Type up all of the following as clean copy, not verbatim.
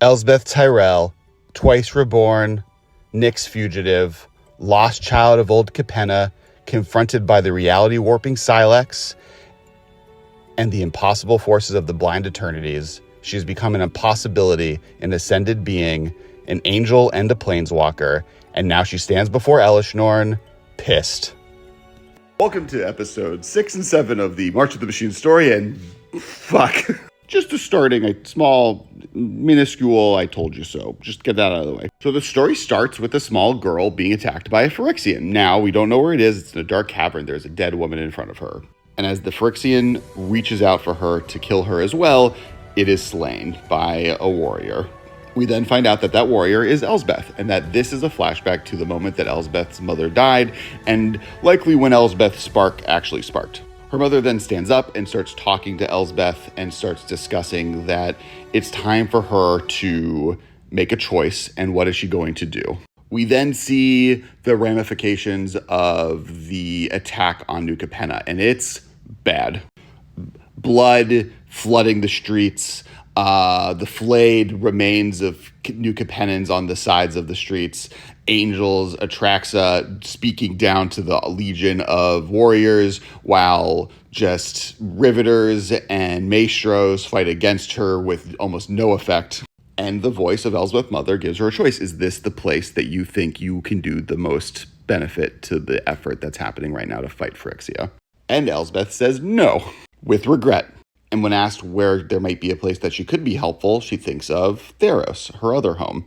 Elspeth Tyrell, twice reborn, Nyx fugitive, lost child of old Capenna, confronted by the reality-warping Silex and the impossible forces of the blind eternities. She has become an impossibility, an ascended being, an angel and a planeswalker, and now she stands before Elish Norn, pissed. Welcome to episode 6 and 7 of the March of the Machine story, and fuck. Just starting a small, minuscule, I told you so. Just get that out of the way. So the story starts with a small girl being attacked by a Phyrexian. Now, we don't know where it is. It's in a dark cavern. There's a dead woman in front of her. And as the Phyrexian reaches out for her to kill her as well, it is slain by a warrior. We then find out that that warrior is Elspeth, and that this is a flashback to the moment that Elspeth's mother died, and likely when Elspeth's spark actually sparked. Her mother then stands up and starts talking to Elspeth and starts discussing that it's time for her to make a choice, and what is she going to do? We then see the ramifications of the attack on New Capenna, and it's bad. Blood flooding the streets, the flayed remains of New Capennans on the sides of the streets, angels, Atraxa speaking down to the legion of warriors, while just riveters and maestros fight against her with almost no effect. And the voice of Elspeth's mother gives her a choice. Is this the place that you think you can do the most benefit to the effort that's happening right now to fight Phyrexia? And Elspeth says no, with regret. And when asked where there might be a place that she could be helpful, she thinks of Theros, her other home.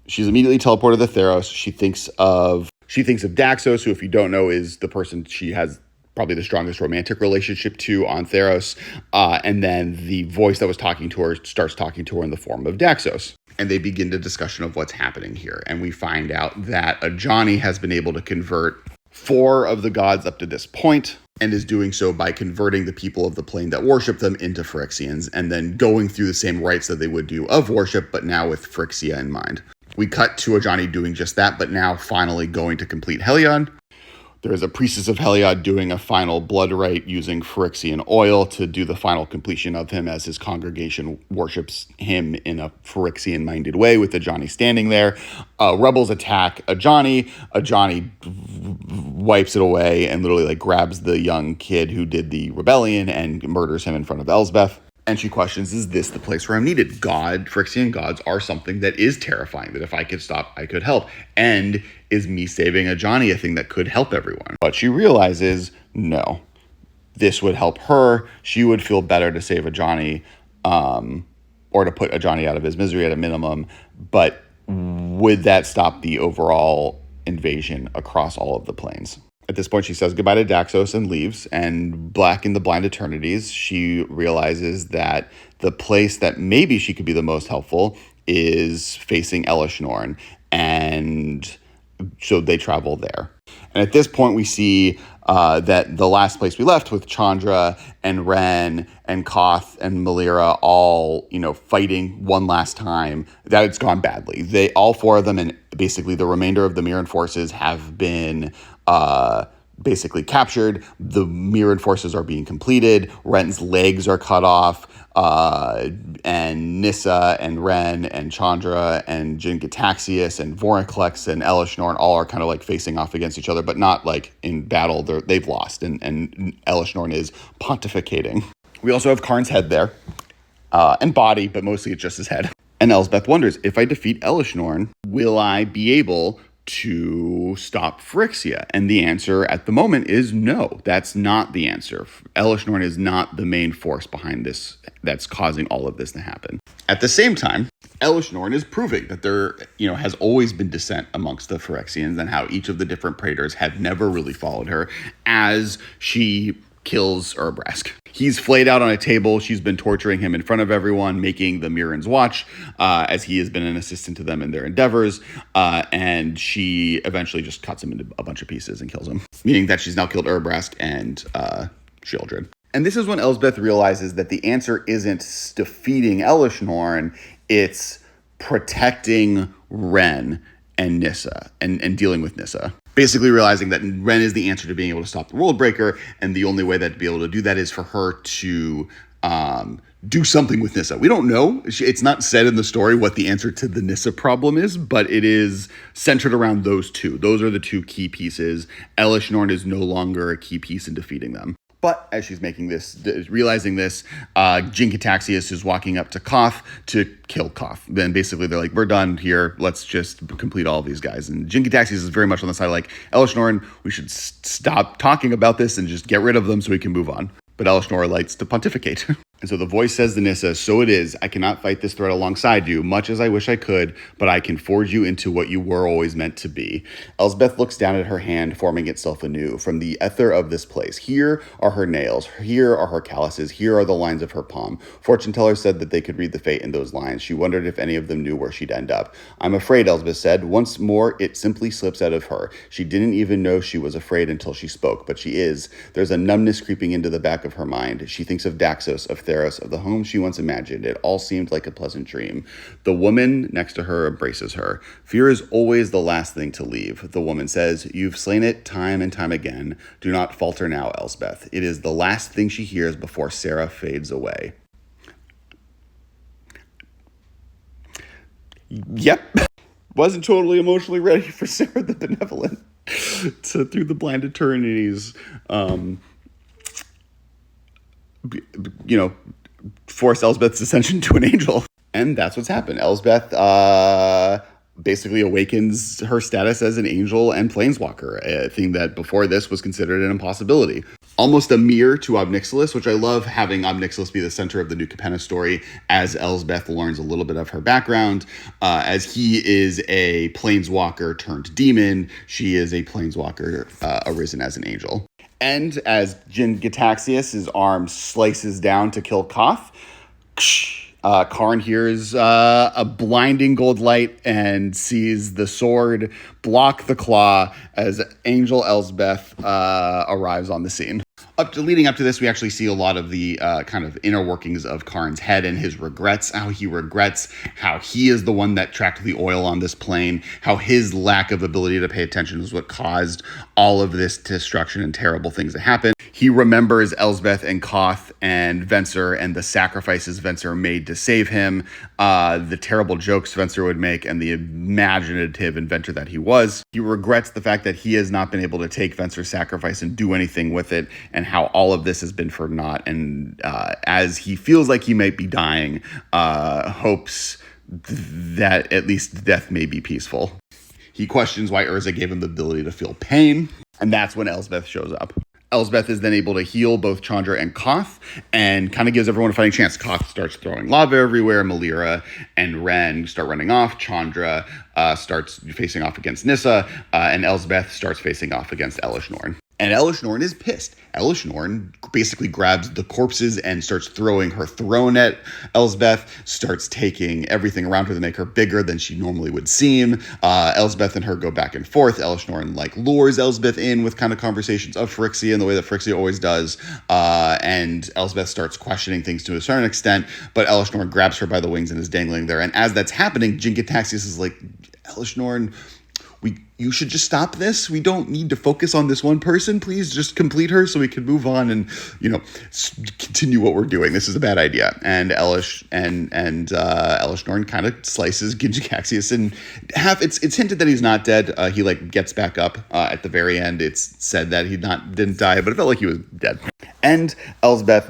She's immediately teleported to Theros. She thinks of Daxos, who, if you don't know, is the person she has probably the strongest romantic relationship to on Theros. And then the voice that was talking to her starts talking to her in the form of Daxos. And they begin the discussion of what's happening here. And we find out that Ajani has been able to convert 4 of the gods up to this point, and is doing so by converting the people of the plane that worship them into Phyrexians, and then going through the same rites that they would do of worship, but now with Phyrexia in mind. We cut to Ajani doing just that, but now finally going to complete Heliod. There is a priestess of Heliod doing a final blood rite using Phyrexian oil to do the final completion of him as his congregation worships him in a Phyrexian-minded way, with Ajani standing there. Rebels attack Ajani. Ajani wipes it away and literally grabs the young kid who did the rebellion and murders him in front of Elspeth. And she questions, is this the place where I'm needed? Phyrexian gods are something that is terrifying, that if I could stop, I could help. And is me saving Ajani a thing that could help everyone? But she realizes, no, this would help her. She would feel better to save Ajani, or to put Ajani out of his misery at a minimum. But would that stop the overall invasion across all of the planes? At this point, she says goodbye to Daxos and leaves, and back in the blind eternities, she realizes that the place that maybe she could be the most helpful is facing Elish Norn, and so they travel there. And at this point, we see that the last place we left with Chandra and Ren and Koth and Malira all, fighting one last time, that it's gone badly. All 4 of them, and basically the remainder of the Mirren forces, have been basically captured. The Mirren forces are being completed. Ren's legs are cut off. And Nissa and Ren and Chandra and Jin-Gitaxias and Vorinclex and Elish Norn all are kind of facing off against each other, but not in battle. They've lost, and Elish Norn is pontificating. We also have Karn's head there, and body, but mostly it's just his head. And Elspeth wonders, if I defeat Elish Norn, will I be able to stop Phyrexia? And the answer at the moment is no. That's not the answer. Elish Norn is not the main force behind this that's causing all of this to happen. At the same time, Elish Norn is proving that there, has always been dissent amongst the Phyrexians, and how each of the different praetors have never really followed her as she kills Urbrask. He's flayed out on a table. She's been torturing him in front of everyone, making the Mirrens watch, as he has been an assistant to them in their endeavors. And she eventually just cuts him into a bunch of pieces and kills him, meaning that she's now killed Urbrask and Shieldred. And this is when Elspeth realizes that the answer isn't defeating Elish Norn, it's protecting Ren and Nissa, and dealing with Nissa. Basically realizing that Ren is the answer to being able to stop the Worldbreaker, and the only way that to be able to do that is for her to do something with Nissa. We don't know. It's not said in the story what the answer to the Nissa problem is, but it is centered around those two. Those are the two key pieces. Elish Norn is no longer a key piece in defeating them. But as she's realizing this, Jin Cataxius is walking up to Koth to kill Koth. Then basically they're like, we're done here. Let's just complete all of these guys. And Jin Cataxius is very much on the side like, Elish Norn, we should stop talking about this and just get rid of them so we can move on. But Elish Norn likes to pontificate. And so the voice says to Nissa, so it is, I cannot fight this threat alongside you, much as I wish I could, but I can forge you into what you were always meant to be. Elspeth looks down at her hand, forming itself anew. From the ether of this place, here are her nails, here are her calluses, here are the lines of her palm. Fortune teller said that they could read the fate in those lines. She wondered if any of them knew where she'd end up. I'm afraid, Elspeth said. Once more, it simply slips out of her. She didn't even know she was afraid until she spoke, but she is. There's a numbness creeping into the back of her mind. She thinks of Daxos, of Theros, of the home she once imagined. It all seemed like a pleasant dream. The woman next to her embraces her. Fear is always the last thing to leave. The woman says, you've slain it time and time again. Do not falter now, Elspeth. It is the last thing she hears before Sarah fades away. Yep. Wasn't totally emotionally ready for Sarah the Benevolent through the blind eternities, force Elspeth's ascension to an angel. And that's what's happened. Elspeth basically awakens her status as an angel and planeswalker, a thing that before this was considered an impossibility. Almost a mirror to Obnixilis, which I love having Obnixilis be the center of the New Capenna story as Elspeth learns a little bit of her background. As he is a planeswalker turned demon, she is a planeswalker arisen as an angel. And as Jin Cataxius' arm slices down to kill Koth, Karn hears a blinding gold light and sees the sword block the claw as Angel Elspeth arrives on the scene. Leading up to this, we actually see a lot of the kind of inner workings of Karn's head and his regrets, how he regrets how he is the one that tracked the oil on this plane, how his lack of ability to pay attention is what caused all of this destruction and terrible things to happen. He remembers Elspeth and Koth and Venser and the sacrifices Venser made to save him, the terrible jokes Venser would make, and the imaginative inventor that he was. He regrets the fact that he has not been able to take Venser's sacrifice and do anything with it, and how all of this has been for naught. And as he feels like he might be dying, hopes that at least death may be peaceful. He questions why Urza gave him the ability to feel pain, and that's when Elspeth shows up. Elspeth is then able to heal both Chandra and Koth and kind of gives everyone a fighting chance. Koth starts throwing lava everywhere. Melira and Ren start running off. Chandra starts facing off against Nissa, and Elspeth starts facing off against Elish Norn. And Elish Norn is pissed. Elish Norn basically grabs the corpses and starts throwing her throne at Elspeth, starts taking everything around her to make her bigger than she normally would seem. Elspeth and her go back and forth. Elish Norn lures Elspeth in with kind of conversations of Phyrexia in the way that Phyrexia always does. And Elspeth starts questioning things to a certain extent, but Elish Norn grabs her by the wings and is dangling there. And as that's happening, Jin Cataxius is like, Elish Norn, you should just stop this. We don't need to focus on this one person. Please just complete her so we can move on and, continue what we're doing. This is a bad idea. And Elish Elish Norn kind of slices Jin Cataxius in half. It's hinted that he's not dead. He gets back up at the very end. It's said that he didn't die, but it felt like he was dead. And Elspeth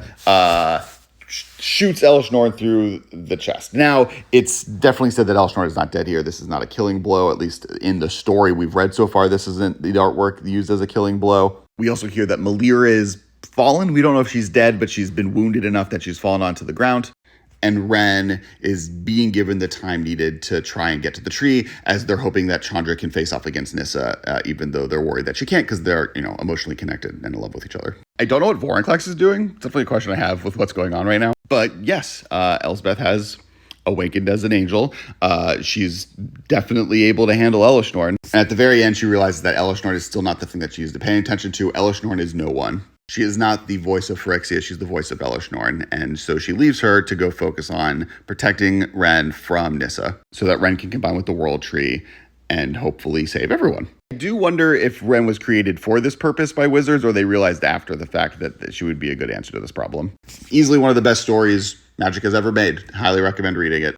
shoots Elish Norn through the chest. Now, it's definitely said that Elish Norn is not dead here. This is not a killing blow, at least in the story we've read so far. This isn't the artwork used as a killing blow. We also hear that Melira is fallen. We don't know if she's dead, but she's been wounded enough that she's fallen onto the ground. And Ren is being given the time needed to try and get to the tree, as they're hoping that Chandra can face off against Nissa, even though they're worried that she can't because they're, emotionally connected and in love with each other. I don't know what Vorinclex is doing. It's definitely a question I have with what's going on right now. But yes, Elspeth has awakened as an angel. She's definitely able to handle Elish Norn. And at the very end, she realizes that Elish Norn is still not the thing that she used to pay attention to. Elish Norn is no one. She is not the voice of Phyrexia, she's the voice of Elish Norn, and so she leaves her to go focus on protecting Ren from Nissa, so that Ren can combine with the World Tree and hopefully save everyone. I do wonder if Ren was created for this purpose by wizards, or they realized after the fact that she would be a good answer to this problem. Easily one of the best stories Magic has ever made. Highly recommend reading it.